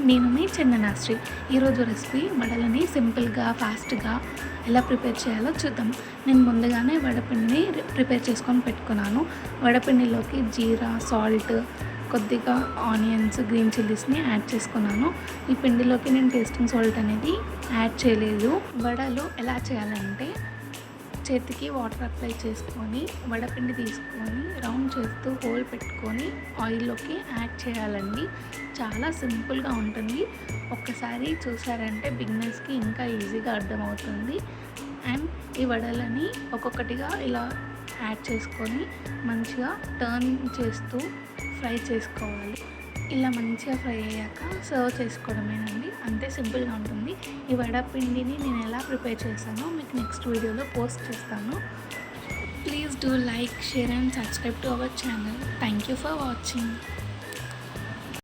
నేను మీ చందనాశ్రీ. ఈరోజు రెసిపీ వడలని సింపుల్గా ఫాస్ట్గా ఎలా ప్రిపేర్ చేయాలో చూద్దాం. నేను ముందుగానే వడపిండిని ప్రిపేర్ చేసుకొని పెట్టుకున్నాను. వడపిండిలోకి జీరా, సాల్ట్, కొద్దిగా ఆనియన్స్, గ్రీన్ చిల్లీస్ని యాడ్ చేసుకున్నాను. ఈ పిండిలోకి నేను టేస్టింగ్ సాల్ట్ అనేది యాడ్ చేయలేదు. వడలు ఎలా చేయాలంటే చేతికి వాటర్ అప్లై చేసుకొని వడపిండి తీసుకొని రౌండ్ చేస్తూ హోల్ పెట్టుకొని ఆయిల్లోకి యాడ్ చేయాలండి. చాలా సింపుల్గా ఉంటుంది. ఒక్కసారి చూసారంటే బిగినర్స్కి ఇంకా ఈజీగా అర్థమవుతుంది. అండ్ ఈ వడలని ఒక్కొక్కటిగా ఇలా యాడ్ చేసుకొని మంచిగా టర్న్ చేస్తూ ఫ్రై చేసుకోవాలి. ఇలా మంచిగా ఫ్రై అయ్యాక సర్వ్ చేసుకోవడమేనండి. అంతే సింపుల్గా ఉంటుంది. ఈ వడపిండిని నేను ఎలా ప్రిపేర్ చేశానో మీకు నెక్స్ట్ వీడియోలో పోస్ట్ చేస్తాను. Please do like, share and subscribe to our channel. Thank you for watching.